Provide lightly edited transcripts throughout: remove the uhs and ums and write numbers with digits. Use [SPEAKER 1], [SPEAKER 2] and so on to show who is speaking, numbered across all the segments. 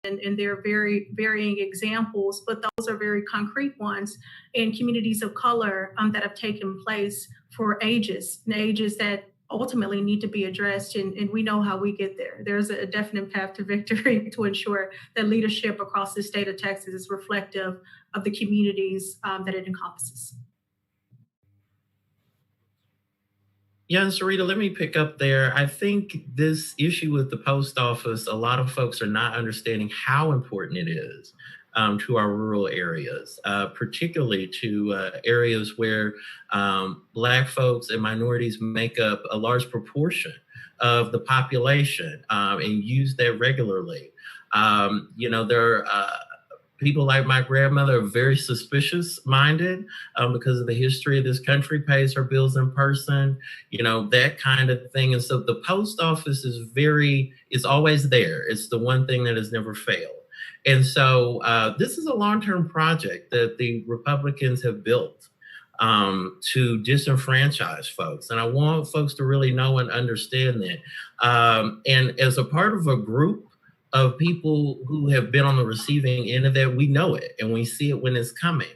[SPEAKER 1] and there are very varying examples, but those are very concrete ones in communities of color that have taken place for ages, and ages that ultimately need to be addressed, and we know how we get there. There's a definite path to victory to ensure that leadership across the state of Texas is reflective of the communities that it encompasses.
[SPEAKER 2] Yeah, and Serita, let me pick up there. I think this issue with the post office, a lot of folks are not understanding how important it is to our rural areas, particularly to areas where Black folks and minorities make up a large proportion of the population and use that regularly. There are people like my grandmother are very suspicious minded because of the history of this country, pays her bills in person, that kind of thing. And so the post office is always there. It's the one thing that has never failed. And so this is a long-term project that the Republicans have built to disenfranchise folks. And I want folks to really know and understand that. And as a part of a group of people who have been on the receiving end of that, we know it and we see it when it's coming.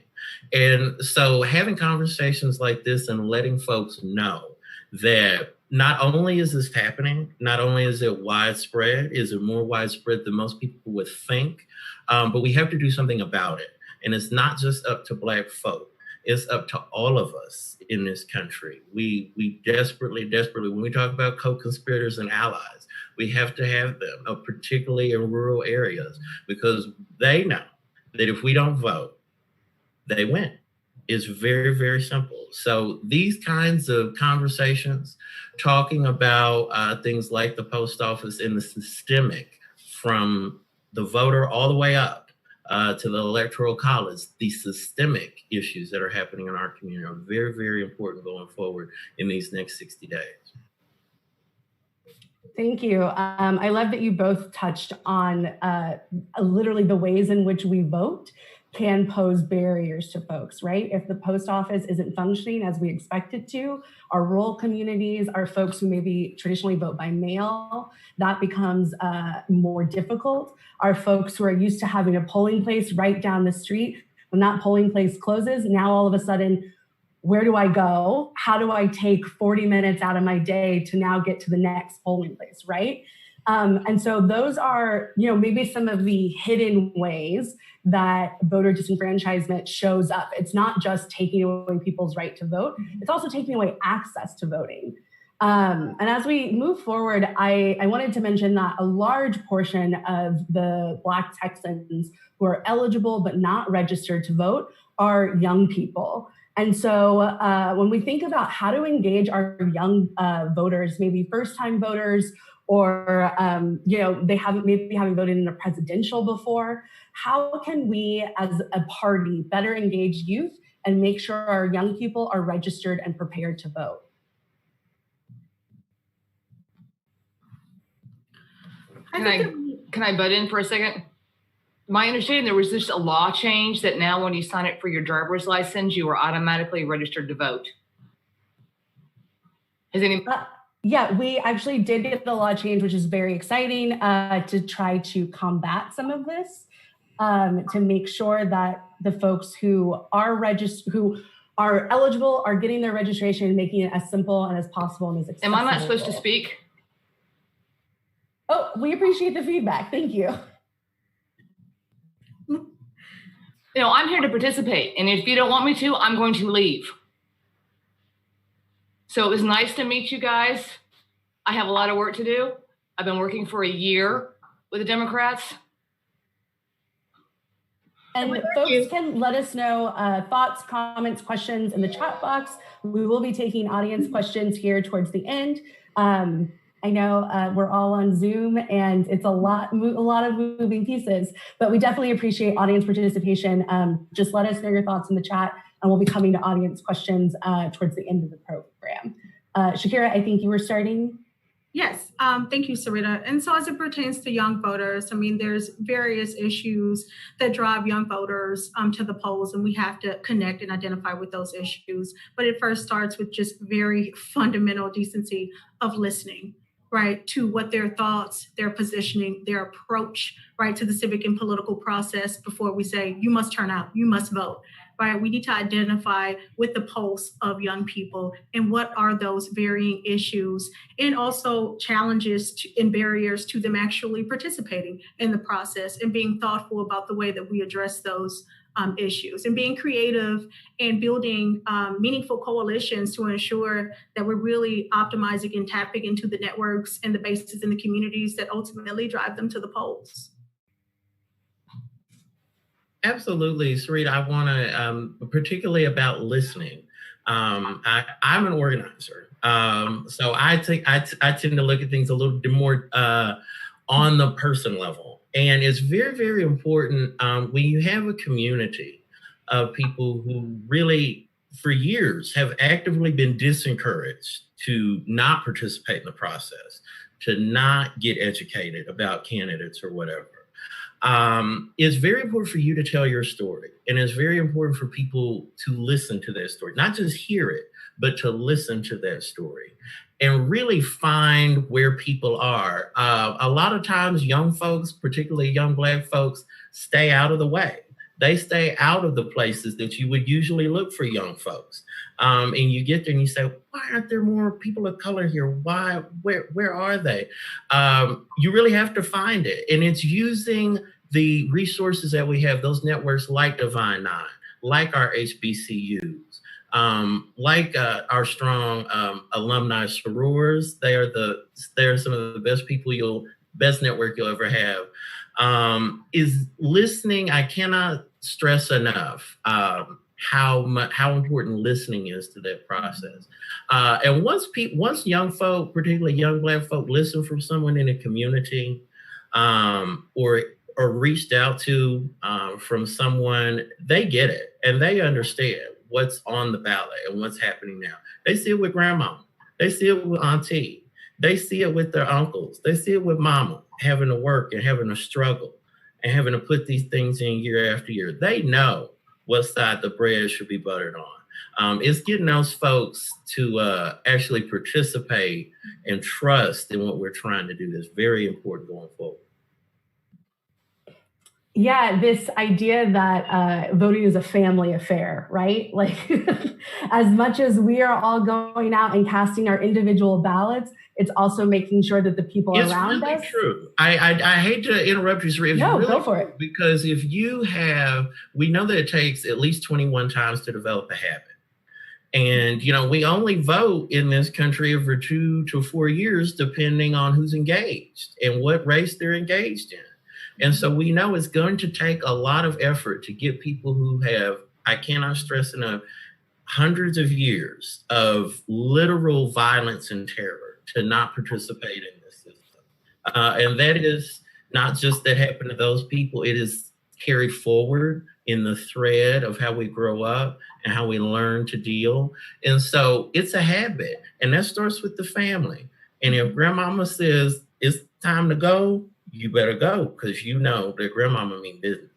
[SPEAKER 2] And so having conversations like this and letting folks know that not only is this happening, not only is it widespread, is it more widespread than most people would think, but we have to do something about it. And it's not just up to Black folk. It's up to all of us in this country. We desperately, when we talk about co-conspirators and allies, we have to have them, particularly in rural areas, because they know that if we don't vote, they win. It's very, very simple. So these kinds of conversations, talking about things like the post office and the systemic, from the voter all the way up to the electoral college, the systemic issues that are happening in our community are very, very important going forward in these next 60 days.
[SPEAKER 3] Thank you. I love that you both touched on literally the ways in which we vote can pose barriers to folks, right? If the post office isn't functioning as we expect it to, our rural communities, our folks who maybe traditionally vote by mail, that becomes more difficult. Our folks who are used to having a polling place right down the street, when that polling place closes, now all of a sudden, where do I go? How do I take 40 minutes out of my day to now get to the next polling place, right? And so those are, maybe some of the hidden ways that voter disenfranchisement shows up. It's not just taking away people's right to vote, it's also taking away access to voting. And as we move forward, I wanted to mention that a large portion of the Black Texans who are eligible but not registered to vote are young people. And so when we think about how to engage our young voters, maybe first-time voters, or they haven't voted in a presidential before, how can we as a party better engage youth and make sure our young people are registered and prepared to vote?
[SPEAKER 4] Can I butt in for a second? My understanding, there was just a law change that now when you sign up for your driver's license, you are automatically registered to vote. Has any?
[SPEAKER 3] Yeah, we actually did get the law change, which is very exciting to try to combat some of this, to make sure that the folks who are eligible are getting their registration and making it as simple and as possible and as accessible.
[SPEAKER 4] Am I not supposed to speak?
[SPEAKER 3] Oh, we appreciate the feedback. Thank you.
[SPEAKER 4] I'm here to participate, and if you don't want me to, I'm going to leave. So it was nice to meet you guys. I have a lot of work to do. I've been working for a year with the Democrats.
[SPEAKER 3] And folks can let us know thoughts, comments, questions in the chat box. We will be taking audience questions here towards the end. I know we're all on Zoom and it's a lot of moving pieces, but we definitely appreciate audience participation. Just let us know your thoughts in the chat, and we'll be coming to audience questions towards the end of the program. Shekira, I think you were starting.
[SPEAKER 1] Yes, thank you, Serita. And so as it pertains to young voters, there's various issues that drive young voters to the polls, and we have to connect and identify with those issues. But it first starts with just very fundamental decency of listening. right, to what their thoughts, their positioning, their approach, right, to the civic and political process before we say, you must turn out, you must vote, right? We need to identify with the pulse of young people and what are those varying issues and also challenges and barriers to them actually participating in the process and being thoughtful about the way that we address those issues and being creative and building meaningful coalitions to ensure that we're really optimizing and tapping into the networks and the bases in the communities that ultimately drive them to the polls.
[SPEAKER 2] Absolutely, Serita. I want to, particularly about listening. I'm an organizer, so I tend to look at things a little bit more on the person level. And it's very, very important when you have a community of people who really, for years, have actively been disencouraged to not participate in the process, to not get educated about candidates or whatever. It's very important for you to tell your story. And it's very important for people to listen to that story, not just hear it, but to listen to that story and really find where people are. A lot of times young folks, particularly young Black folks, stay out of the way. They stay out of the places that you would usually look for young folks. And you get there and you say, why aren't there more people of color here? Why, where are they? You really have to find it. And it's using the resources that we have, those networks like Divine Nine, like our HBCUs, like our strong alumni sorors. They are some of the best people best network you'll ever have. Is listening. I cannot stress enough how important listening is to that process. And once young folk, particularly young Black folk, listen from someone in a community, or reached out to from someone, they get it and they understand what's on the ballot and what's happening now. They see it with grandma. They see it with auntie. They see it with their uncles. They see it with mama having to work and having to struggle and having to put these things in year after year. They know what side the bread should be buttered on. It's getting those folks to actually participate and trust in what we're trying to do that's very important going forward.
[SPEAKER 3] Yeah, this idea that voting is a family affair, right? Like, as much as we are all going out and casting our individual ballots, it's also making sure that the people around us.
[SPEAKER 2] It's really true. I hate to interrupt you, Serita.
[SPEAKER 3] No,
[SPEAKER 2] really
[SPEAKER 3] go for it.
[SPEAKER 2] Because if you have, we know that it takes at least 21 times to develop a habit. And, we only vote in this country for 2 to 4 years, depending on who's engaged and what race they're engaged in. And so we know it's going to take a lot of effort to get people who have, I cannot stress enough, hundreds of years of literal violence and terror to not participate in this system. And that is not just that happened to those people, it is carried forward in the thread of how we grow up and how we learn to deal. And so it's a habit, and that starts with the family. And if grandmama says it's time to go, you better go, because you know that grandmama mean business.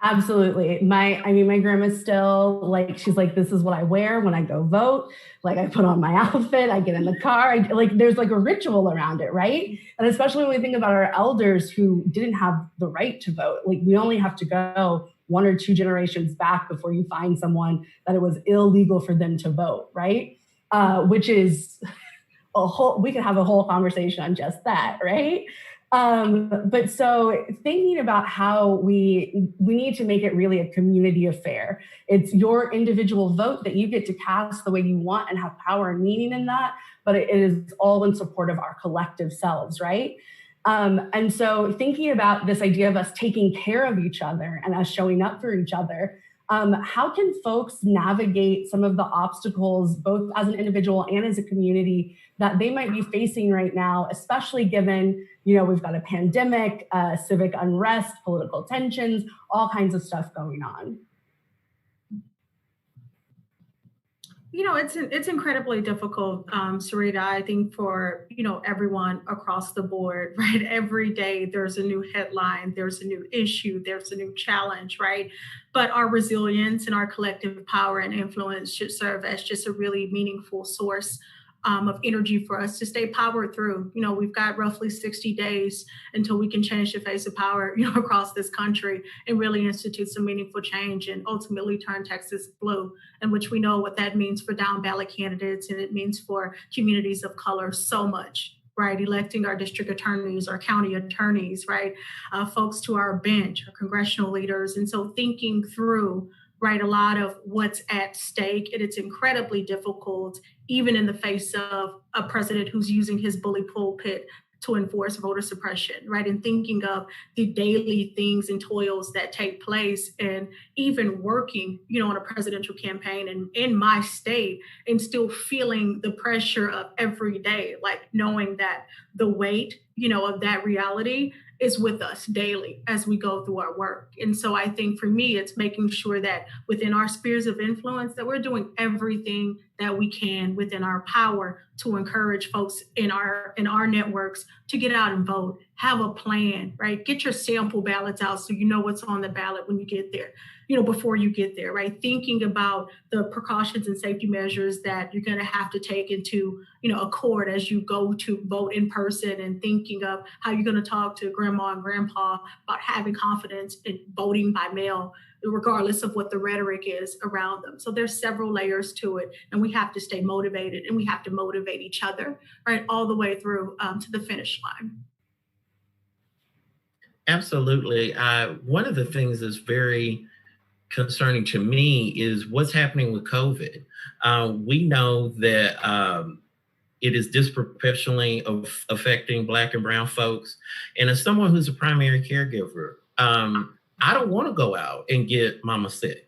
[SPEAKER 3] Absolutely. My grandma's still like, she's like, this is what I wear when I go vote. Like, I put on my outfit, I get in the car, there's like a ritual around it, right? And especially when we think about our elders who didn't have the right to vote, like we only have to go 1 or 2 generations back before you find someone that it was illegal for them to vote, right? Which is we could have a whole conversation on just that, right? But so thinking about how we need to make it really a community affair. It's your individual vote that you get to cast the way you want and have power and meaning in that, but it is all in support of our collective selves, right? And so thinking about this idea of us taking care of each other and us showing up for each other, how can folks navigate some of the obstacles, both as an individual and as a community, that they might be facing right now, especially given, we've got a pandemic, civic unrest, political tensions, all kinds of stuff going on?
[SPEAKER 1] It's incredibly difficult, Serita, I think for, everyone across the board, right? Every day there's a new headline, there's a new issue, there's a new challenge, right? But our resilience and our collective power and influence should serve as just a really meaningful source of energy for us to stay powered through. We've got roughly 60 days until we can change the face of power, across this country and really institute some meaningful change and ultimately turn Texas blue, in which we know what that means for down ballot candidates, and it means for communities of color so much. Right, electing our district attorneys, our county attorneys, right, folks to our bench, our congressional leaders. And so thinking through, right, a lot of what's at stake, and it's incredibly difficult, even in the face of a president who's using his bully pulpit to enforce voter suppression, right? And thinking of the daily things and toils that take place, and even working, on a presidential campaign and in my state, and still feeling the pressure of every day, like knowing that the weight, of that reality is with us daily as we go through our work. And so I think for me, it's making sure that within our spheres of influence, that we're doing everything that we can within our power to encourage folks in our networks to get out and vote, have a plan, right? Get your sample ballots out so you know what's on the ballot when you get there, before you get there, right? Thinking about the precautions and safety measures that you're going to have to take into, accord as you go to vote in person, and thinking of how you're going to talk to grandma and grandpa about having confidence in voting by mail, regardless of what the rhetoric is around them. So there's several layers to it, and we have to stay motivated, and we have to motivate each other, right, all the way through to the finish line.
[SPEAKER 2] Absolutely. One of the things that's very concerning to me is what's happening with COVID. We know that it is disproportionately affecting Black and Brown folks. And as someone who's a primary caregiver, I don't want to go out and get mama sick.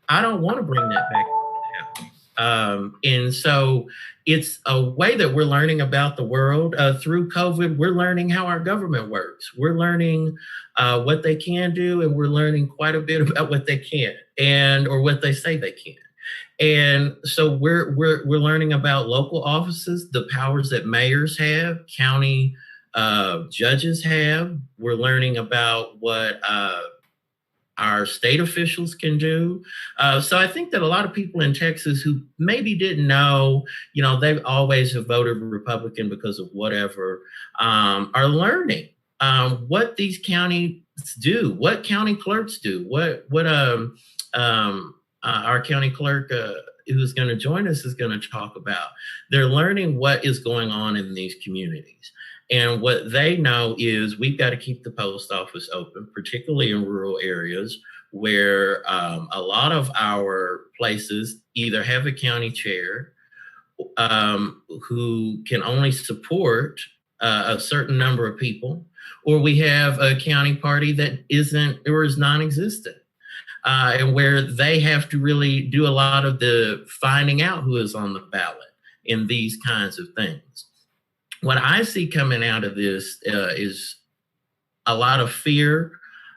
[SPEAKER 2] I don't want to bring that back to the house. And so it's a way that we're learning about the world. Through COVID, we're learning how our government works. We're learning what they can do, and we're learning quite a bit about what they can't, or what they say they can't. And so we're learning about local offices, the powers that mayors have, county judges have. We're learning about what our state officials can do. So I think that a lot of people in Texas who maybe didn't know, they've always have voted Republican because of whatever, are learning what these counties do, what county clerks do, what our county clerk who's going to join us is going to talk about. They're learning what is going on in these communities. And what they know is we've got to keep the post office open, particularly in rural areas where a lot of our places either have a county chair who can only support a certain number of people, or we have a county party that isn't or is non-existent. And where they have to really do a lot of the finding out who is on the ballot in these kinds of things. What I see coming out of this is a lot of fear,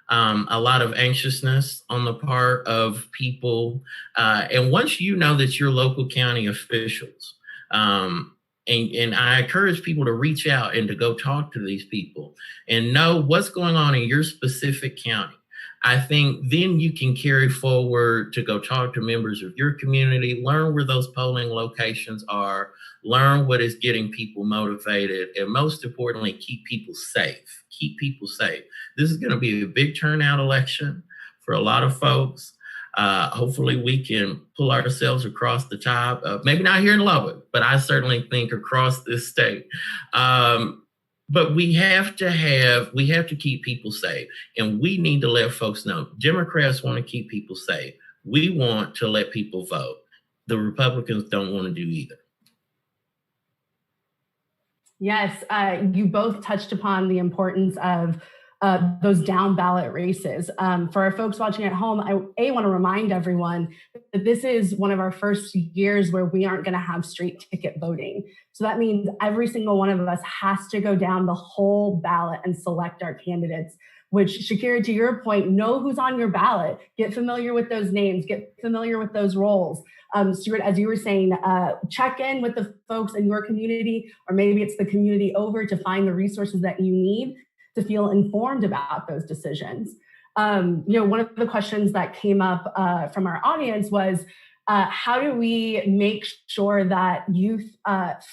[SPEAKER 2] a lot of anxiousness on the part of people. And once you know that you're local county officials, and I encourage people to reach out and to go talk to these people and know what's going on in your specific county. I think then you can carry forward to go talk to members of your community, learn where those polling locations are, learn what is getting people motivated, and most importantly, keep people safe. Keep people safe. This is going to be a big turnout election for a lot of folks. Hopefully we can pull ourselves across the top, maybe not here in Lubbock, but I certainly think across this state. But we have to keep people safe, and we need to let folks know. Democrats want to keep people safe. We want to let people vote. The Republicans don't want to do either.
[SPEAKER 3] Yes, you both touched upon the importance of those down ballot races. For our folks watching at home, I want to remind everyone that this is one of our first years where we aren't going to have straight ticket voting. So that means every single one of us has to go down the whole ballot and select our candidates, which, Shekira, to your point, know who's on your ballot, get familiar with those names, get familiar with those roles. Stuart, as you were saying, check in with the folks in your community, or maybe it's the community over, to find the resources that you need to feel informed about those decisions. One of the questions that came up from our audience was, how do we make sure that youth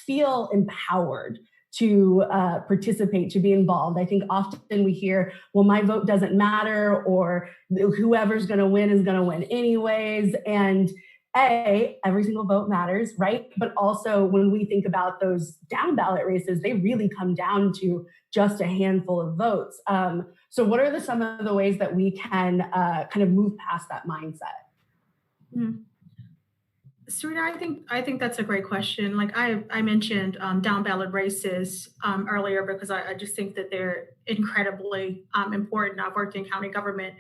[SPEAKER 3] feel empowered to participate, to be involved? I think often we hear, well, my vote doesn't matter, or whoever's going to win is going to win anyways. And every single vote matters, right? But also when we think about those down ballot races, they really come down to just a handful of votes. So what are some of the ways that we can kind of move past that mindset?
[SPEAKER 1] Serita, I think that's a great question. Like I mentioned down ballot races earlier because I just think that they're incredibly important. I've worked in county government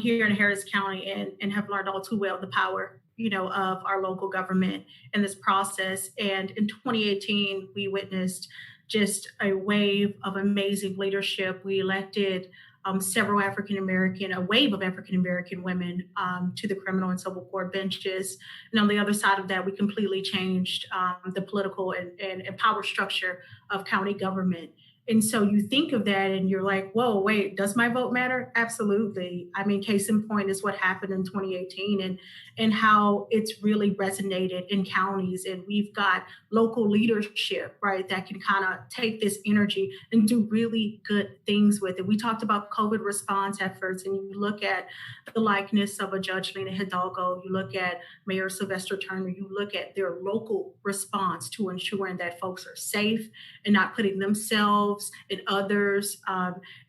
[SPEAKER 1] here in Harris County and have learned all too well the power, of our local government in this process. And in 2018, we witnessed just a wave of amazing leadership. We elected a wave of African-American women to the criminal and civil court benches. And on the other side of that, we completely changed the political and power structure of county government. And so you think of that and you're like, whoa, wait, does my vote matter? Absolutely. I mean, case in point is what happened in 2018 and how it's really resonated in counties. And we've got local leadership, right, that can kind of take this energy and do really good things with it. We talked about COVID response efforts, and you look at the likeness of a Judge Lena Hidalgo, you look at Mayor Sylvester Turner, you look at their local response to ensuring that folks are safe and not putting themselves and others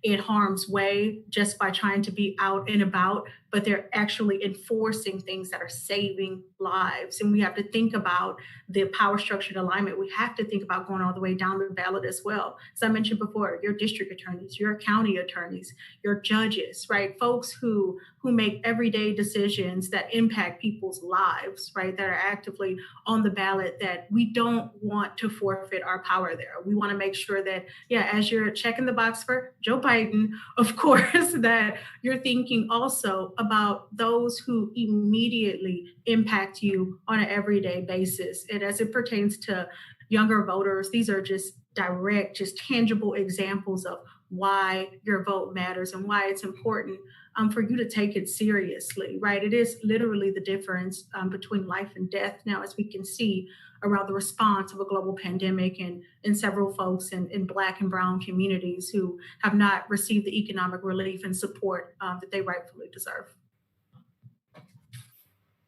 [SPEAKER 1] in harm's way just by trying to be out and about, but they're actually enforcing things that are saving lives. And we have to think about the power structure and alignment. We have to think about going all the way down the ballot as well. As I mentioned before, your district attorneys, your county attorneys, your judges, right? Folks who make everyday decisions that impact people's lives, right? That are actively on the ballot, that we don't want to forfeit our power there. We want to make sure that, as you're checking the box for Joe Biden, of course, that you're thinking also about those who immediately impact you on an everyday basis. And as it pertains to younger voters, these are just direct, just tangible examples of why your vote matters and why it's important for you to take it seriously, right? It is literally the difference between life and death now, as we can see around the response of a global pandemic and several folks in Black and Brown communities who have not received the economic relief and support that they rightfully deserve.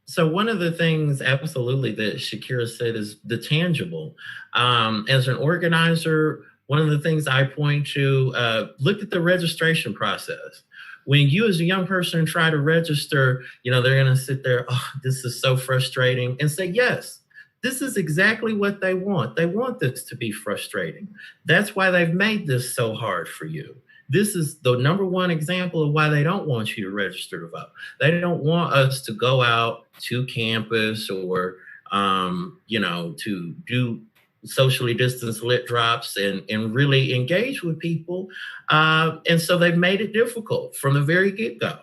[SPEAKER 2] So one of the things absolutely that Shekira said is the tangible. As an organizer, one of the things I point to, look at the registration process. When you as a young person try to register, they're going to sit there, oh, this is so frustrating, and say, yes, this is exactly what they want. They want this to be frustrating. That's why they've made this so hard for you. This is the number one example of why they don't want you to register to vote. They don't want us to go out to campus or, to do socially distanced lit drops and really engage with people. And so they've made it difficult from the very get-go.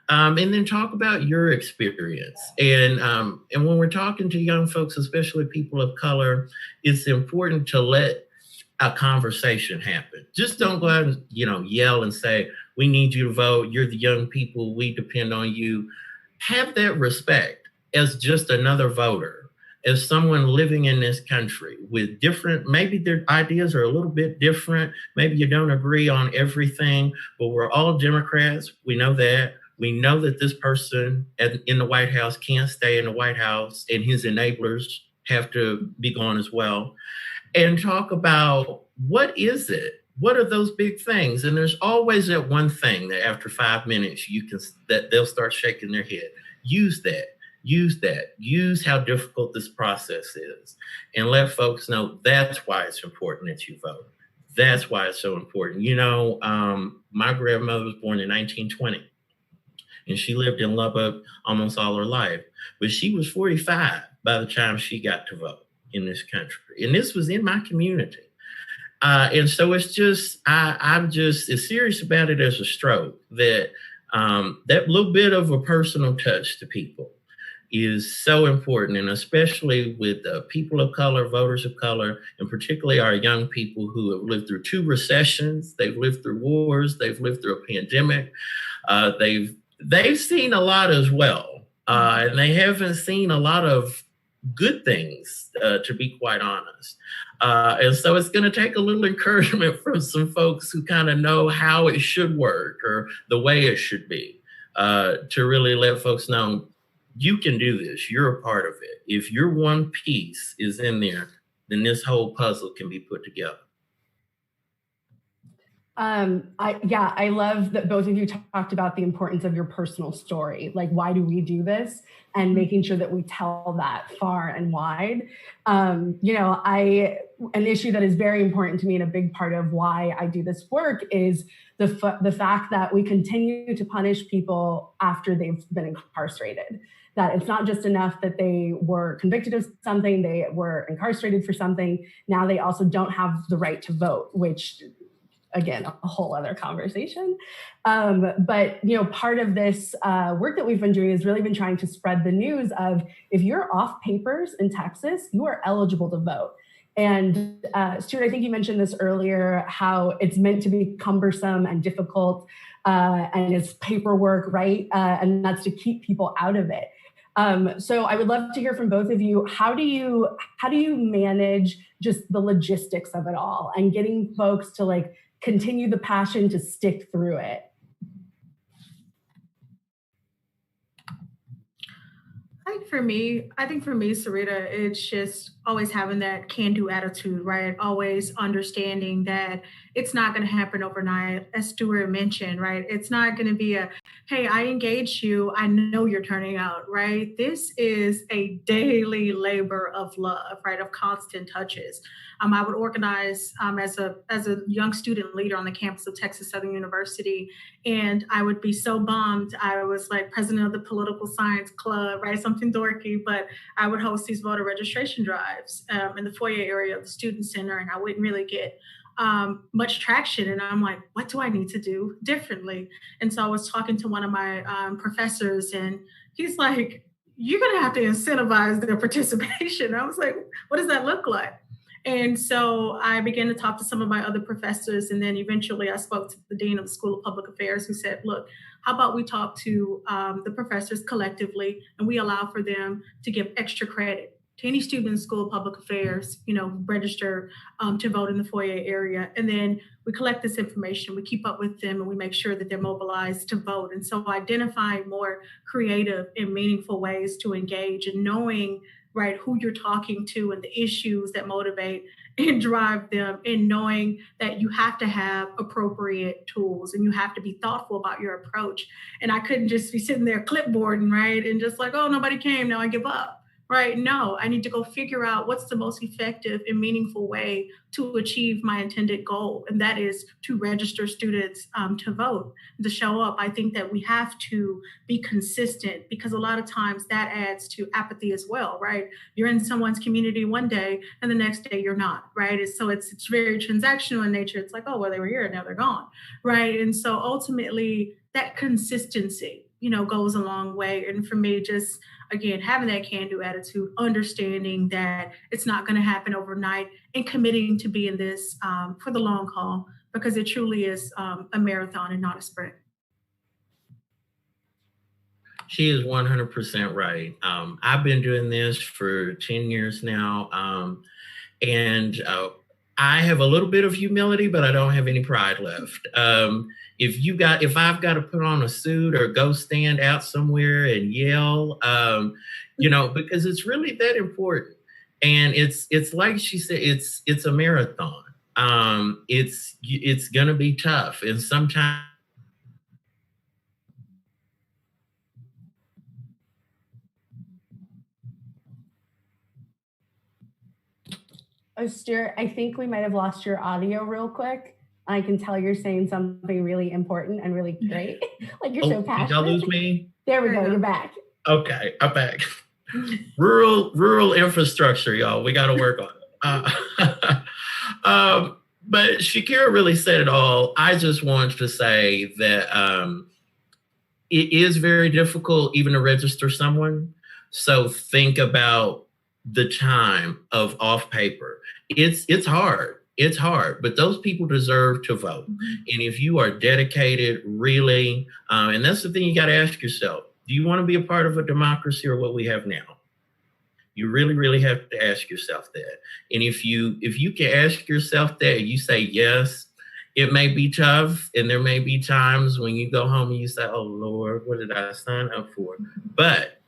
[SPEAKER 2] And then talk about your experience. And when we're talking to young folks, especially people of color, it's important to let a conversation happen. Just don't go out and, yell and say, we need you to vote. You're the young people. We depend on you. Have that respect as just another voter, as someone living in this country with different, maybe their ideas are a little bit different. Maybe you don't agree on everything, but we're all Democrats. We know that. We know that this person in the White House can't stay in the White House, and his enablers have to be gone as well. And talk about what is it? What are those big things? And there's always that one thing that after 5 minutes that they'll start shaking their head. Use that. Use how difficult this process is, and let folks know that's why it's important that you vote. That's why it's so important. My grandmother was born in 1920, and she lived in Lubbock almost all her life, but she was 45 by the time she got to vote in this country. And this was in my community. And so it's just, I'm just as serious about it as a stroke, that that little bit of a personal touch to people is so important. And especially with people of color, voters of color, and particularly our young people who have lived through 2 recessions, they've lived through wars, they've lived through a pandemic, they've seen a lot as well. And they haven't seen a lot of good things, to be quite honest. And so it's going to take a little encouragement from some folks who kind of know how it should work or the way it should be, to really let folks know you can do this. You're a part of it. If your one piece is in there, then this whole puzzle can be put together.
[SPEAKER 3] I love that both of you talked about the importance of your personal story. Like, why do we do this? And making sure that we tell that far and wide. An issue that is very important to me and a big part of why I do this work is the fact that we continue to punish people after they've been incarcerated. That it's not just enough that they were convicted of something, they were incarcerated for something. Now they also don't have the right to vote, which, again, a whole other conversation. But part of this work that we've been doing is really been trying to spread the news of, if you're off papers in Texas, you are eligible to vote. And Stuart, I think you mentioned this earlier, how it's meant to be cumbersome and difficult, and it's paperwork, right? And that's to keep people out of it. So I would love to hear from both of you. How do you manage just the logistics of it all and getting folks to continue the passion to stick through it?
[SPEAKER 1] I think for me, Serita, it's just always having that can-do attitude, right? Always understanding that it's not going to happen overnight, as Stuart mentioned, right? It's not going to be hey, I engaged you, I know you're turning out, right? This is a daily labor of love, right? Of constant touches. I would organize as a young student leader on the campus of Texas Southern University, and I would be so bummed. I was president of the political science club, right? Something dorky, but I would host these voter registration drives in the foyer area of the student center, and I wouldn't really get much traction. And I'm like, what do I need to do differently? And so I was talking to one of my professors, and he's like, you're going to have to incentivize their participation. I was like, what does that look like? And so I began to talk to some of my other professors. And then eventually I spoke to the dean of the School of Public Affairs, who said, look, how about we talk to the professors collectively, and we allow for them to give extra credit to any student in the School of Public Affairs, register to vote in the foyer area. And then we collect this information, we keep up with them, and we make sure that they're mobilized to vote. And so identifying more creative and meaningful ways to engage, and knowing, right, who you're talking to and the issues that motivate and drive them, and knowing that you have to have appropriate tools and you have to be thoughtful about your approach. And I couldn't just be sitting there clipboarding, right, and just oh, nobody came, now I give up. Right? No, I need to go figure out what's the most effective and meaningful way to achieve my intended goal. And that is to register students to vote, to show up. I think that we have to be consistent, because a lot of times that adds to apathy as well, right? You're in someone's community one day and the next day you're not, right? So it's very transactional in nature. It's oh, well, they were here and now they're gone, right? And so ultimately that consistency, goes a long way. And for me, just again, having that can-do attitude, understanding that it's not going to happen overnight, and committing to be in this for the long haul, because it truly is a marathon and not a sprint.
[SPEAKER 2] She is 100% right. I've been doing this for 10 years now. And I have a little bit of humility, but I don't have any pride left. If I've got to put on a suit or go stand out somewhere and yell, because it's really that important. And it's like she said, it's a marathon. It's going to be tough. And sometimes,
[SPEAKER 3] Oh, Stuart, I think we might have lost your audio real quick. I can tell you're saying something really important and really great. You're so passionate.
[SPEAKER 2] Did y'all lose me?
[SPEAKER 3] There we go. You're back.
[SPEAKER 2] Okay, I'm back. Rural infrastructure, y'all. We got to work on it. But Shekira really said it all. I just wanted to say that it is very difficult even to register someone. So think about the time of off paper. It's hard. It's hard, but those people deserve to vote. Mm-hmm. And if you are dedicated, really, and that's the thing you got to ask yourself, Do you want to be a part of a democracy or what we have now? You really, really have to ask yourself that. And if you can ask yourself that, you say yes. It may be tough, and there may be times when you go home and you say, "Oh Lord, what did I sign up for?" But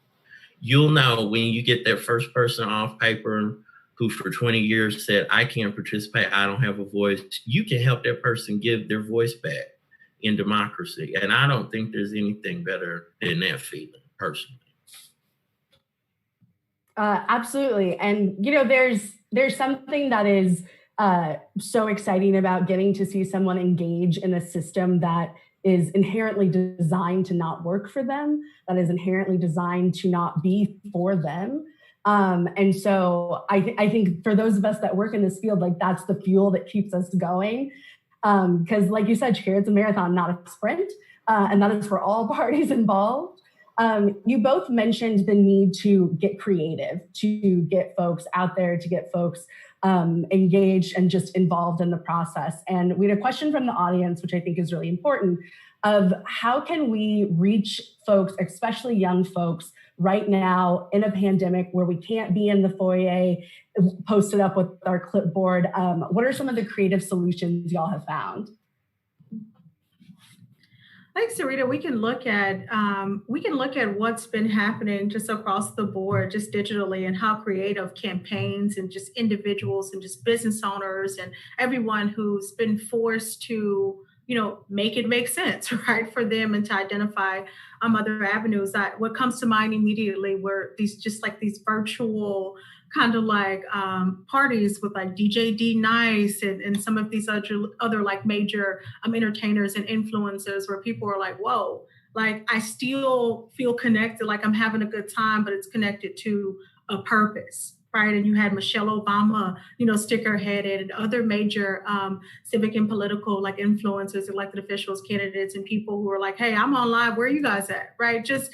[SPEAKER 2] you'll know when you get that first person off paper who for 20 years said, "I can't participate, I don't have a voice." You can help that person give their voice back in democracy. And I don't think there's anything better than that feeling, personally.
[SPEAKER 3] Absolutely. And, there's something that is so exciting about getting to see someone engage in a system that is inherently designed to not work for them, that is inherently designed to not be for them. And so I think for those of us that work in this field, like that's the fuel that keeps us going. Because like you said, Shekira, it's a marathon, not a sprint. And that is for all parties involved. You both mentioned the need to get creative, to get folks out there, to get folks engaged and just involved in the process. And we had a question from the audience, which I think is really important, of how can we reach folks, especially young folks, right now in a pandemic where we can't be in the foyer posted up with our clipboard. What are some of the creative solutions y'all have found?
[SPEAKER 1] Thanks, Serita. We can look at what's been happening just across the board, just digitally, and how creative campaigns and just individuals and just business owners and everyone who's been forced to, make it make sense, right, for them and to identify other avenues. What comes to mind immediately were these virtual kind of like parties with like DJ D Nice and some of these other like major entertainers and influencers where people are like, whoa, like I still feel connected, like I'm having a good time, but it's connected to a purpose. Right. And you had Michelle Obama, sticker headed and other major civic and political like influencers, elected officials, candidates, and people who are like, hey, I'm on live. Where are you guys at? Right. Just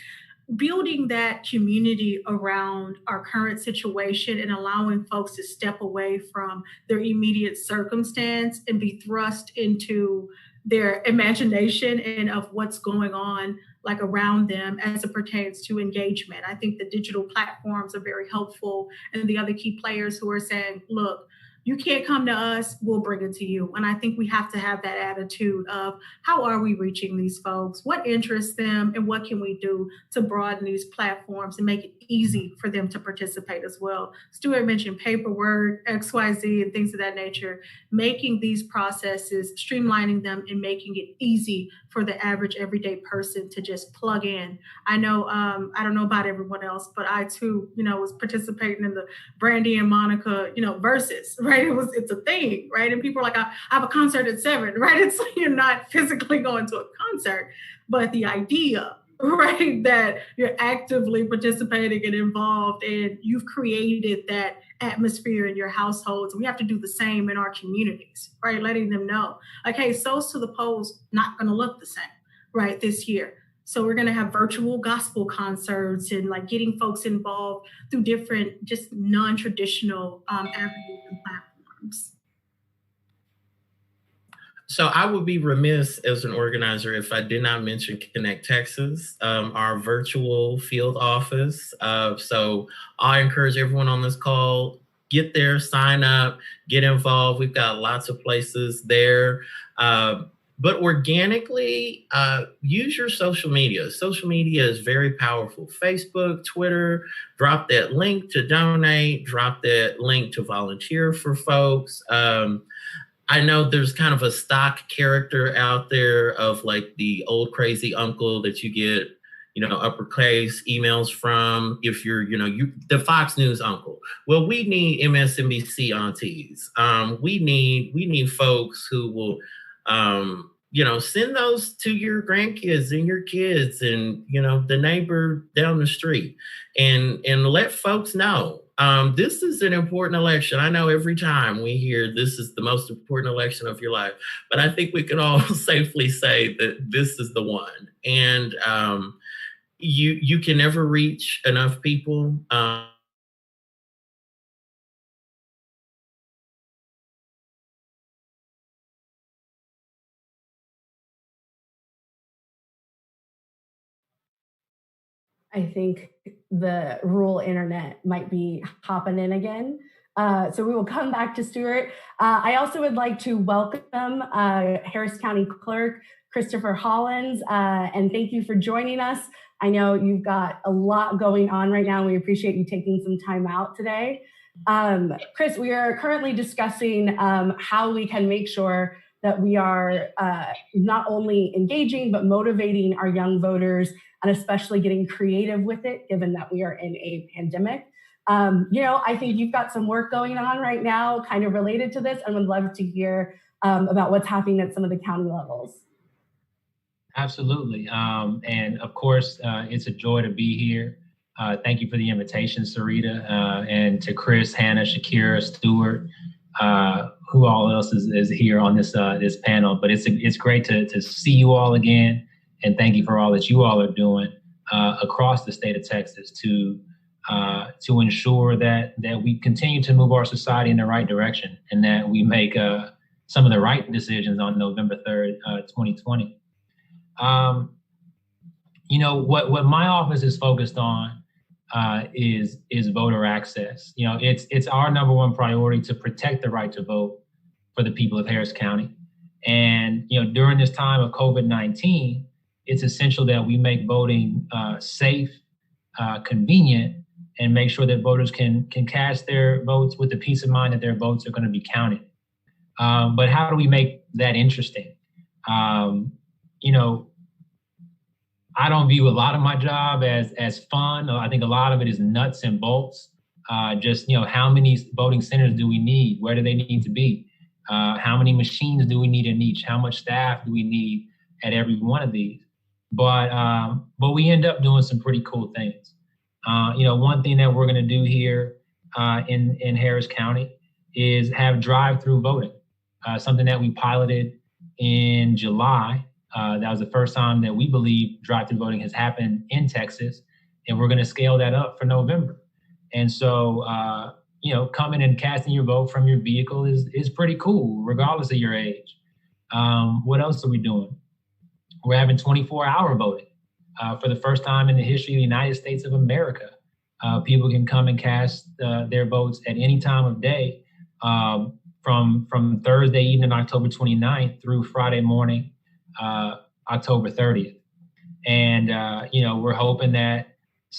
[SPEAKER 1] building that community around our current situation and allowing folks to step away from their immediate circumstance and be thrust into their imagination and of what's going on like around them as it pertains to engagement. I think the digital platforms are very helpful, and the other key players who are saying, look, you can't come to us, we'll bring it to you. And I think we have to have that attitude of how are we reaching these folks? What interests them? And what can we do to broaden these platforms and make it easy for them to participate as well? Stuart mentioned paperwork, XYZ, and things of that nature, making these processes, streamlining them and making it easy for the average everyday person to just plug in. I know, I don't know about everyone else, but I too, was participating in the Brandy and Monica, verses, right? It's a thing, right? And people are like, I have a concert at 7, right? It's like you're not physically going to a concert, but the idea, right, that you're actively participating and involved and you've created that atmosphere in your households. We have to do the same in our communities, right? Letting them know, like, hey, Souls to the Polls not going to look the same, right, this year. So we're going to have virtual gospel concerts and like getting folks involved through different, just non-traditional avenues and platforms.
[SPEAKER 2] So I would be remiss as an organizer if I did not mention Connect Texas, our virtual field office. So I encourage everyone on this call, get there, sign up, get involved. We've got lots of places there. But organically, use your social media. Social media is very powerful. Facebook, Twitter, drop that link to donate, drop that link to volunteer for folks. I know there's kind of a stock character out there of like the old crazy uncle that you get, uppercase emails from if you're, the Fox News uncle. Well, we need MSNBC aunties. We need folks who will, send those to your grandkids and your kids and, the neighbor down the street and let folks know. This is an important election. I know every time we hear this is the most important election of your life, but I think we can all safely say that this is the one. And you can never reach enough people.
[SPEAKER 3] I think the rural internet might be hopping in again. So we will come back to Stuart. I also would like to welcome Harris County Clerk Christopher Hollins, and thank you for joining us. I know you've got a lot going on right now, and we appreciate you taking some time out today. Chris, we are currently discussing how we can make sure that we are not only engaging, but motivating our young voters, and especially getting creative with it, given that we are in a pandemic. I think you've got some work going on right now kind of related to this, and would love to hear about what's happening at some of the county levels.
[SPEAKER 5] Absolutely. And of course, it's a joy to be here. Thank you for the invitation, Serita, and to Chris, Hannah, Shekira, Stuart, who all else is here on this panel. But it's great to see you all again, and thank you for all that you all are doing across the state of Texas to ensure that we continue to move our society in the right direction, and that we make some of the right decisions on November 3rd, 2020. What my office is focused on is voter access. It's our number one priority to protect the right to vote for the people of Harris County. And, during this time of COVID-19, it's essential that we make voting safe, convenient, and make sure that voters can cast their votes with the peace of mind that their votes are going to be counted. But how do we make that interesting? I don't view a lot of my job as fun. I think a lot of it is nuts and bolts. How many voting centers do we need? Where do they need to be? How many machines do we need in each? How much staff do we need at every one of these? But we end up doing some pretty cool things. One thing that we're going to do here in Harris County is have drive-through voting, something that we piloted in July. That was the first time that we believe drive-through voting has happened in Texas, and we're going to scale that up for November. And so, coming and casting your vote from your vehicle is pretty cool, regardless of your age. What else are we doing? We're having 24-hour voting. For the first time in the history of the United States of America, people can come and cast their votes at any time of day, from Thursday evening, October 29th, through Friday morning, October 30th. And, we're hoping that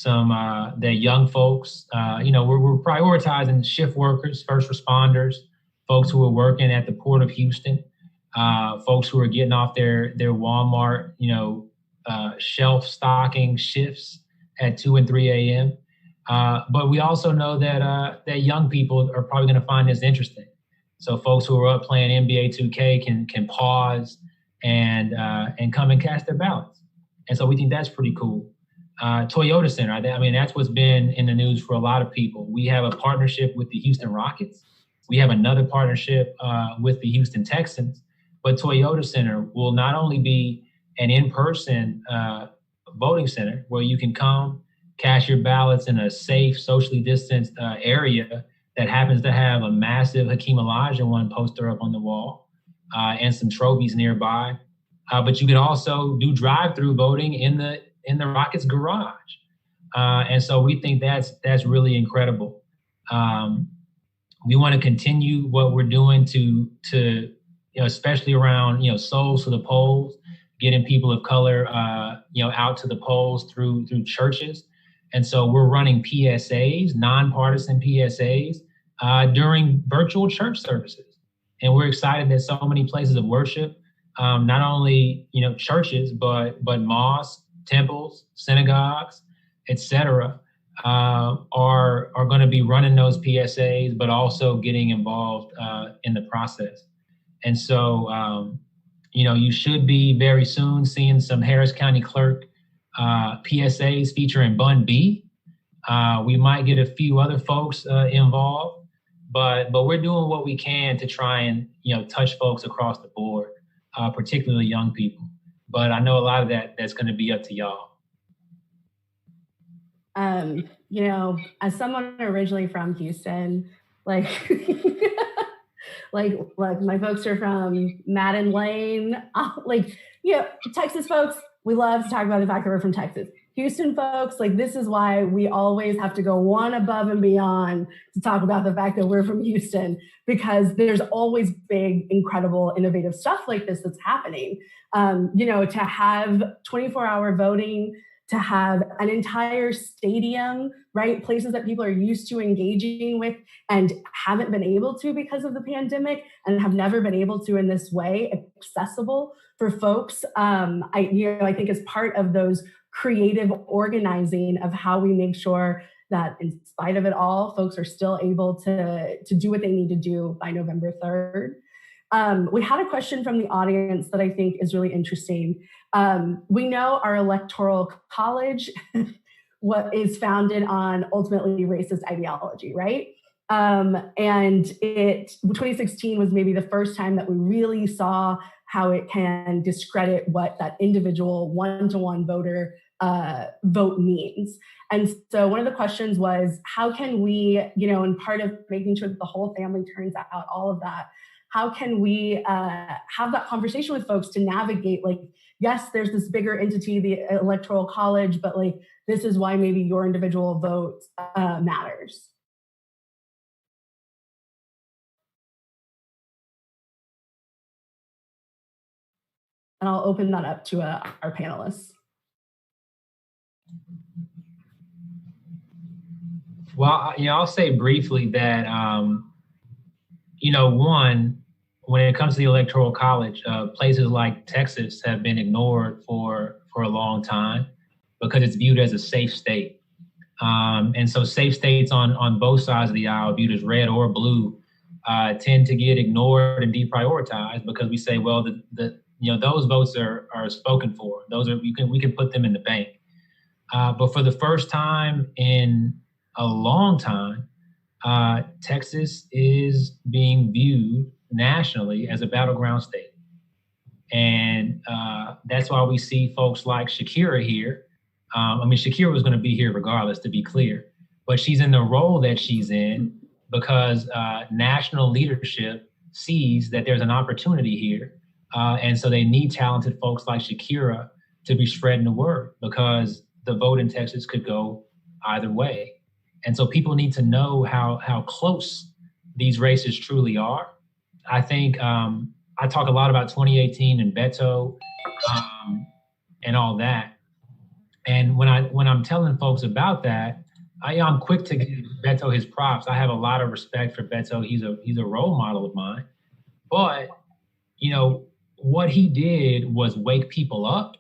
[SPEAKER 5] that young folks, we're prioritizing shift workers, first responders, folks who are working at the Port of Houston, folks who are getting off their Walmart, shelf stocking shifts at 2 and 3 a.m. But we also know that young people are probably going to find this interesting. So folks who are up playing NBA 2K can pause and come and cast their ballots. And so we think that's pretty cool. Toyota Center, that's what's been in the news for a lot of people. We have a partnership with the Houston Rockets. We have another partnership with the Houston Texans. But Toyota Center will not only be an in-person voting center where you can come, cast your ballots in a safe, socially distanced area that happens to have a massive Hakeem Olajuwon poster up on the wall and some trophies nearby. But you can also do drive-through voting in the Rockets garage. And so we think that's really incredible. We want to continue what we're doing to especially around, souls to the polls, getting people of color, out to the polls through churches. And so we're running PSAs, nonpartisan PSAs, during virtual church services. And we're excited that so many places of worship, not only, churches, but mosques, temples, synagogues, etc., are going to be running those PSAs, but also getting involved in the process. And so, you should be very soon seeing some Harris County Clerk PSAs featuring Bun B. We might get a few other folks involved, but we're doing what we can to try and, touch folks across the board, particularly young people. But I know a lot of that's going to be up to y'all.
[SPEAKER 3] As someone originally from Houston, like my folks are from Madden Lane, Texas folks, we love to talk about the fact that we're from Texas. Houston folks, like, this is why we always have to go one above and beyond to talk about the fact that we're from Houston, because there's always big, incredible, innovative stuff like this that's happening. To have 24-hour voting, to have an entire stadium, right? Places that people are used to engaging with and haven't been able to because of the pandemic, and have never been able to in this way, accessible for folks. I think as part of those creative organizing of how we make sure that in spite of it all, folks are still able to do what they need to do by November 3rd. We had a question from the audience that I think is really interesting. We know our electoral college what is founded on ultimately racist ideology, right? And 2016 was maybe the first time that we really saw how it can discredit what that individual one-to-one voter vote means. And so one of the questions was, how can we, and part of making sure that the whole family turns out, all of that, how can we have that conversation with folks to navigate, like, yes, there's this bigger entity, the Electoral College, but like, this is why maybe your individual vote matters. And I'll open that up to our panelists.
[SPEAKER 5] Well, I'll say briefly that, one, when it comes to the Electoral College, places like Texas have been ignored for a long time because it's viewed as a safe state. And so safe states on both sides of the aisle, viewed as red or blue, tend to get ignored and deprioritized because we say, well, those votes are spoken for. Those are we can put them in the bank. But for the first time in a long time, Texas is being viewed nationally as a battleground state. And that's why we see folks like Shekira here. Shekira was going to be here regardless, to be clear, but she's in the role that she's in because national leadership sees that there's an opportunity here. And so they need talented folks like Shekira to be spreading the word, because the vote in Texas could go either way. And so people need to know how close these races truly are. I think I talk a lot about 2018 and Beto and all that. And when I'm telling folks about that, I'm quick to give Beto his props. I have a lot of respect for Beto. He's a role model of mine. But, what he did was wake people up,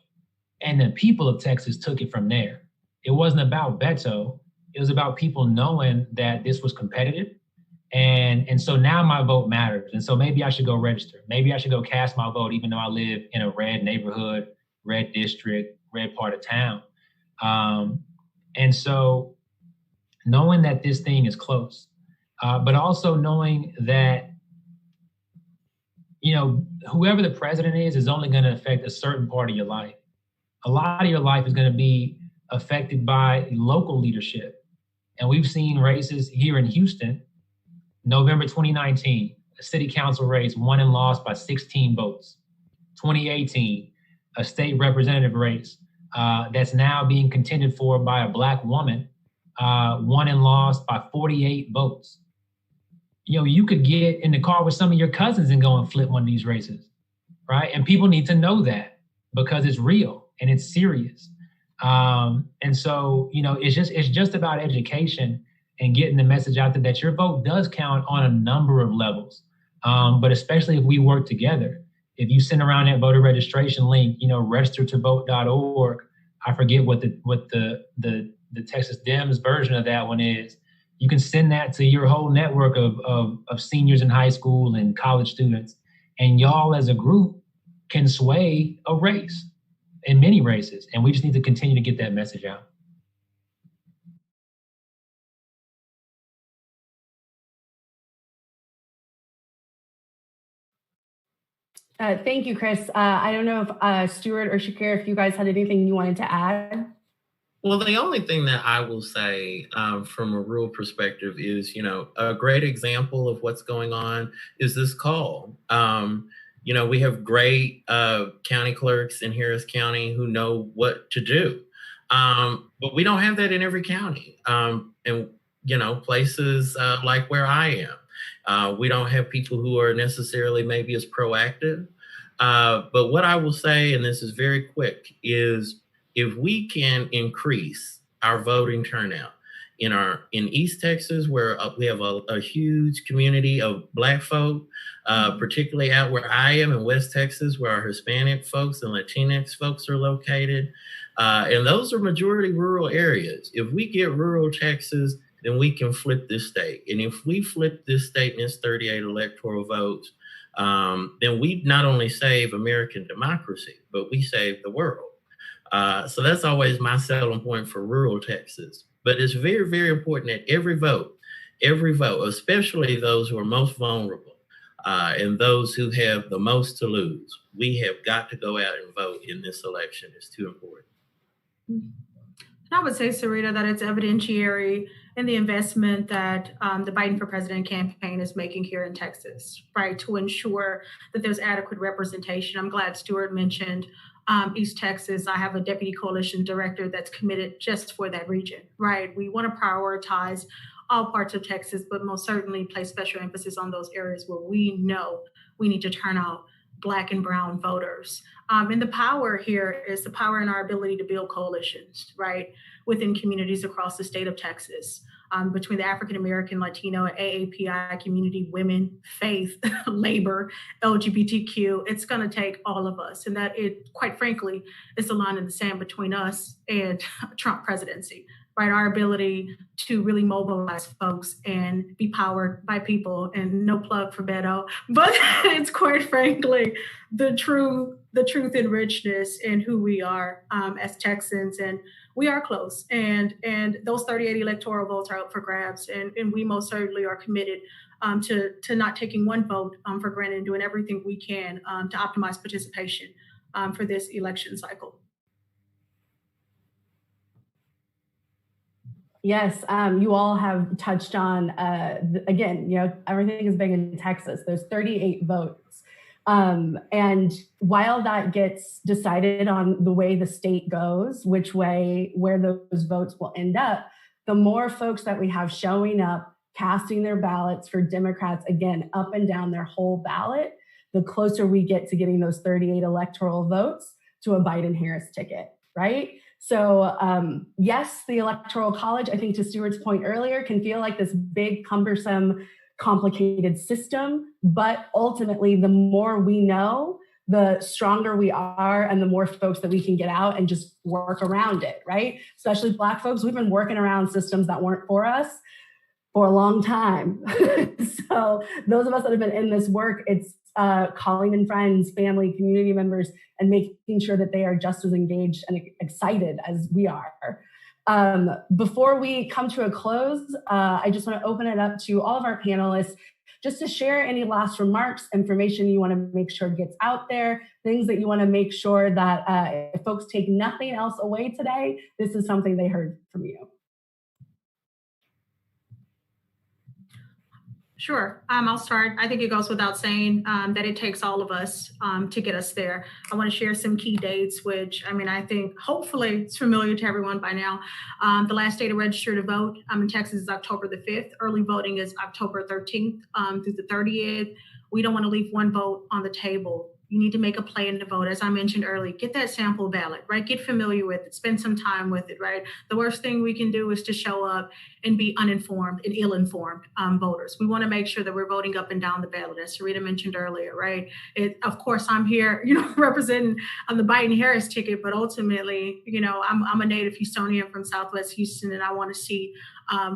[SPEAKER 5] and the people of Texas took it from there. It wasn't about Beto. It was about people knowing that this was competitive. And so now my vote matters. And so maybe I should go register. Maybe I should go cast my vote, even though I live in a red neighborhood, red district, red part of town. And so knowing that this thing is close, but also knowing that, whoever the president is only going to affect a certain part of your life. A lot of your life is going to be affected by local leadership. And we've seen races here in Houston, November 2019, a city council race won and lost by 16 votes. 2018, a state representative race that's now being contended for by a Black woman, won and lost by 48 votes. You could get in the car with some of your cousins and go and flip one of these races, right? And people need to know that because it's real and it's serious. And so, it's just about education and getting the message out there that your vote does count on a number of levels. But especially if we work together, if you send around that voter registration link, registertovote.org, I forget what the Texas Dems version of that one is. You can send that to your whole network of seniors in high school and college students, and y'all as a group can sway a race in many races. And we just need to continue to get that message out.
[SPEAKER 3] Thank you, Chris. I don't know if Stuart or Shekira, if you guys had anything you wanted to add.
[SPEAKER 2] Well, the only thing that I will say from a rural perspective is, a great example of what's going on is this call. We have great county clerks in Harris County who know what to do. But we don't have that in every county. And, you know, places like where I am, we don't have people who are necessarily maybe as proactive. But what I will say, and this is very quick, is if we can increase our voting turnout in East Texas, where we have a huge community of Black folk, particularly out where I am in West Texas, where our Hispanic folks and Latinx folks are located. And those are majority rural areas. If we get rural Texas, then we can flip this state. And if we flip this state and its 38 electoral votes, then we not only save American democracy, but we save the world. So that's always my selling point for rural Texas. But it's very, very important that every vote, especially those who are most vulnerable and those who have the most to lose, we have got to go out and vote in this election. It's too important.
[SPEAKER 1] I would say, Serita, that it's evidentiary in the investment that the Biden for President campaign is making here in Texas, right, to ensure that there's adequate representation. I'm glad Stuart mentioned East Texas. I have a deputy coalition director that's committed just for that region, right? We want to prioritize all parts of Texas, but most certainly place special emphasis on those areas where we know we need to turn out Black and brown voters. And the power here is the power in our ability to build coalitions, right, within communities across the state of Texas, between the African American, Latino, and AAPI community, women, faith, labor, LGBTQ. It's going to take all of us. And that it, quite frankly, is the line in the sand between us and Trump presidency, right? Our ability to really mobilize folks and be powered by people, and no plug for Beto, but it's quite frankly the truth and richness in who we are as Texans. And we are close, and those 38 electoral votes are up for grabs, and we most certainly are committed to not taking one vote for granted and doing everything we can to optimize participation for this election cycle.
[SPEAKER 3] Yes, you all have touched on, again, you know, everything is big in Texas. There's 38 votes. And while that gets decided on the way the state goes, where those votes will end up, the more folks that we have showing up, casting their ballots for Democrats, again, up and down their whole ballot, the closer we get to getting those 38 electoral votes to a Biden-Harris ticket, right? So yes, the Electoral College, I think to Stuart's point earlier, can feel like this big, cumbersome, complicated system, but ultimately the more we know, the stronger we are and the more folks that we can get out and just work around it, right? Especially Black folks, we've been working around systems that weren't for us for a long time. So those of us that have been in this work, it's calling in friends, family, community members, and making sure that they are just as engaged and excited as we are. Before we come to a close, I just want to open it up to all of our panelists just to share any last remarks, information you want to make sure gets out there, things that you want to make sure that if folks take nothing else away today, this is something they heard from you.
[SPEAKER 1] Sure. I'll start. I think it goes without saying that it takes all of us to get us there. I want to share some key dates, which, I mean, I think hopefully it's familiar to everyone by now. The last day to register to vote in Texas is October the 5th. Early voting is October 13th through the 30th. We don't want to leave one vote on the table. You need to make a plan to vote. As I mentioned earlier, get that sample ballot, right? Get familiar with it, spend some time with it, right? The worst thing we can do is to show up and be uninformed and ill-informed voters. We want to make sure that we're voting up and down the ballot, as Serita mentioned earlier, right? Of course, I'm here, representing on the Biden-Harris ticket, but ultimately, I'm a native Houstonian from Southwest Houston, and I want to see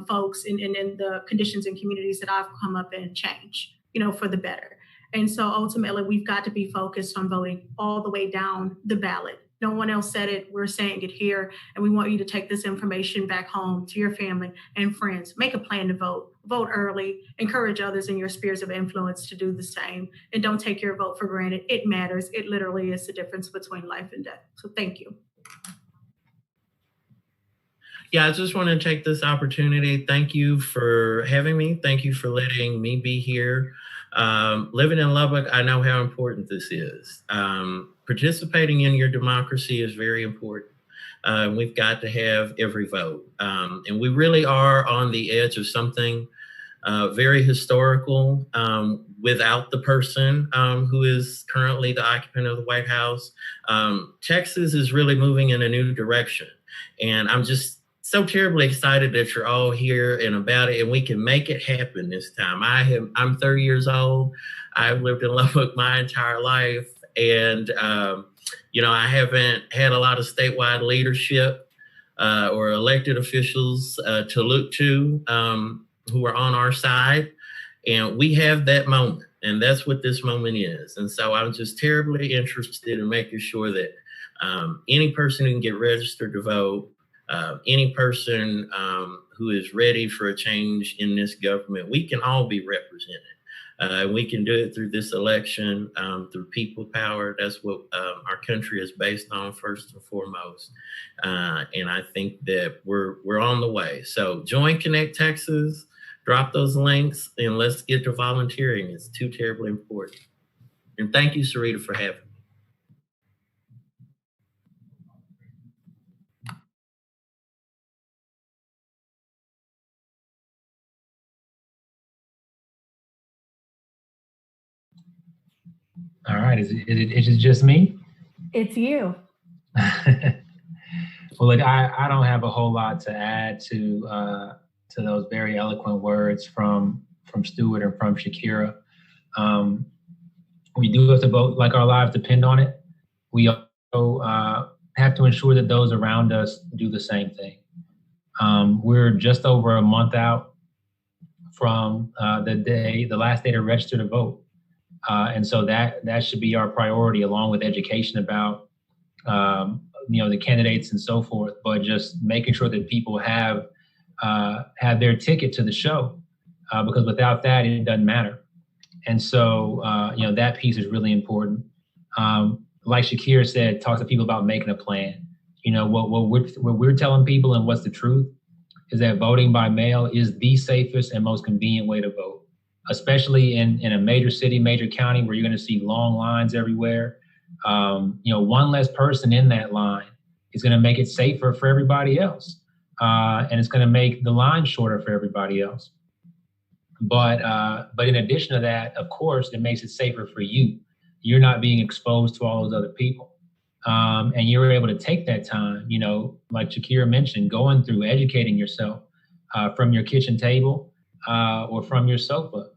[SPEAKER 1] folks in the conditions and communities that I've come up in change, for the better. And so ultimately, we've got to be focused on voting all the way down the ballot. No one else said it. We're saying it here. And we want you to take this information back home to your family and friends. Make a plan to vote. Vote early. Encourage others in your spheres of influence to do the same. And don't take your vote for granted. It matters. It literally is the difference between life and death. So thank you.
[SPEAKER 2] Yeah, I just want to take this opportunity. Thank you for having me. Thank you for letting me be here. Living in Lubbock, I know how important this is. Participating in your democracy is very important. We've got to have every vote. And we really are on the edge of something very historical without the person who is currently the occupant of the White House. Texas is really moving in a new direction. And I'm just so terribly excited that you're all here and about it, and we can make it happen this time. I'm 30 years old. I've lived in Lubbock my entire life. And, I haven't had a lot of statewide leadership or elected officials to look to who are on our side. And we have that moment. And that's what this moment is. And so I'm just terribly interested in making sure that any person who can get registered to vote, any person who is ready for a change in this government, we can all be represented. We can do it through this election, through people power. That's what our country is based on first and foremost. And I think that we're on the way. So join Connect Texas, drop those links, and let's get to volunteering. It's too terribly important. And thank you, Serita, for having me.
[SPEAKER 5] All right, is it just me?
[SPEAKER 3] It's you.
[SPEAKER 5] Well, look, I don't have a whole lot to add to those very eloquent words from Stuart and from Shekira. We do have to vote like our lives depend on it. We also have to ensure that those around us do the same thing. We're just over a month out from the last day to register to vote. And so that should be our priority, along with education about the candidates and so forth, but just making sure that people have their ticket to the show, because without that, it doesn't matter. And so, that piece is really important. Like Shekira said, talk to people about making a plan. What we're telling people, and what's the truth, is that voting by mail is the safest and most convenient way to vote, especially in a major city, major county, where you're going to see long lines everywhere. One less person in that line is going to make it safer for everybody else. And it's going to make the line shorter for everybody else. But in addition to that, of course, it makes it safer for you. You're not being exposed to all those other people. And you're able to take that time, like Shekira mentioned, going through educating yourself from your kitchen table or from your sofa.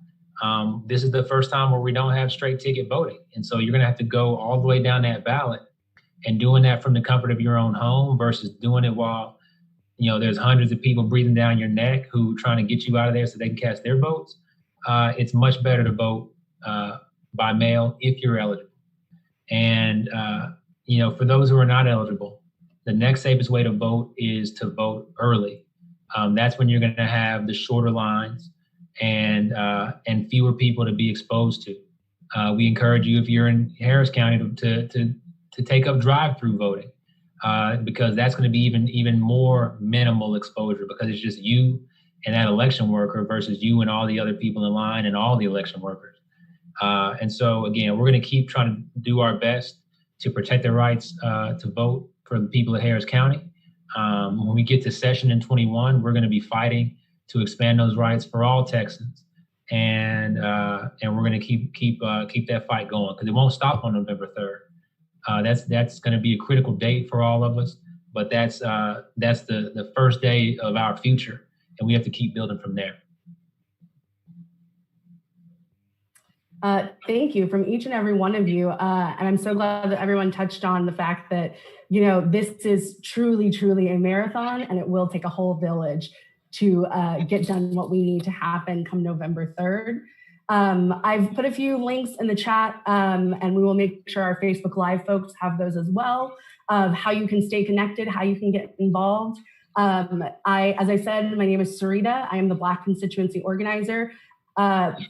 [SPEAKER 5] This is the first time where we don't have straight ticket voting. And so you're going to have to go all the way down that ballot, and doing that from the comfort of your own home versus doing it while, there's hundreds of people breathing down your neck who trying to get you out of there so they can cast their votes. It's much better to vote by mail if you're eligible. And, for those who are not eligible, the next safest way to vote is to vote early. That's when you're going to have the shorter lines and fewer people to be exposed to. We encourage you, if you're in Harris County, to take up drive-through voting, because that's going to be even more minimal exposure, because it's just you and that election worker versus you and all the other people in line and all the election workers. And so, again, we're going to keep trying to do our best to protect the rights to vote for the people of Harris County. When we get to session in 21, we're going to be fighting to expand those rights for all Texans, and we're going to keep that fight going, because it won't stop on November 3rd. That's going to be a critical date for all of us, but that's the first day of our future, and we have to keep building from there.
[SPEAKER 3] Thank you from each and every one of you. And I'm so glad that everyone touched on the fact that, this is truly, truly a marathon, and it will take a whole village to get done what we need to happen come November 3rd. I've put a few links in the chat, and we will make sure our Facebook Live folks have those as well, of how you can stay connected, how you can get involved. As I said, my name is Serita. I am the Black Constituency organizer.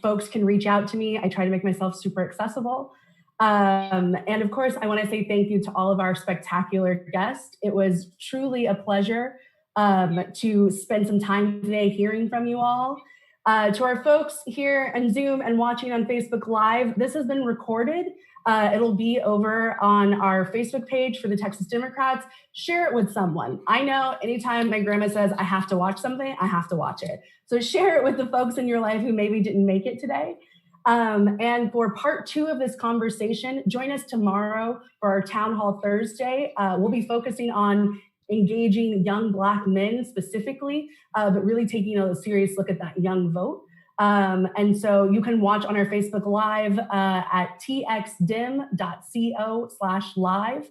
[SPEAKER 3] Folks can reach out to me. I try to make myself super accessible. And of course, I want to say thank you to all of our spectacular guests. It was truly a pleasure to spend some time today hearing from you all. To our folks here on Zoom and watching on Facebook Live, this has been recorded. It'll be over on our Facebook page for the Texas Democrats. Share it with someone. I know anytime my grandma says I have to watch something, I have to watch it. So share it with the folks in your life who maybe didn't make it today. And for part 2 of this conversation, join us tomorrow for our Town Hall Thursday. We'll be focusing on engaging young Black men specifically, but really taking a serious look at that young vote. And so you can watch on our Facebook Live at txdem.co/live.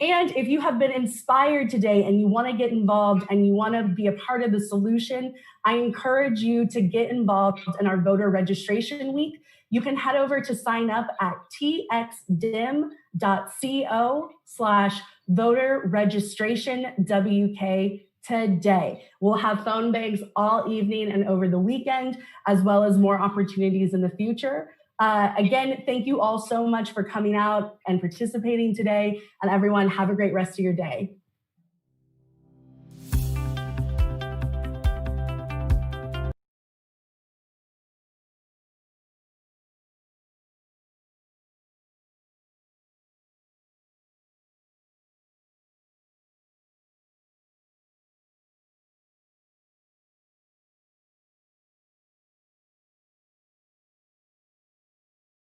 [SPEAKER 3] And if you have been inspired today and you want to get involved and you want to be a part of the solution, I encourage you to get involved in our voter registration week. You can head over to sign up at txdem.co/voter registration WK today. We'll have phone banks all evening and over the weekend, as well as more opportunities in the future. Again, thank you all so much for coming out and participating today. And everyone, have a great rest of your day.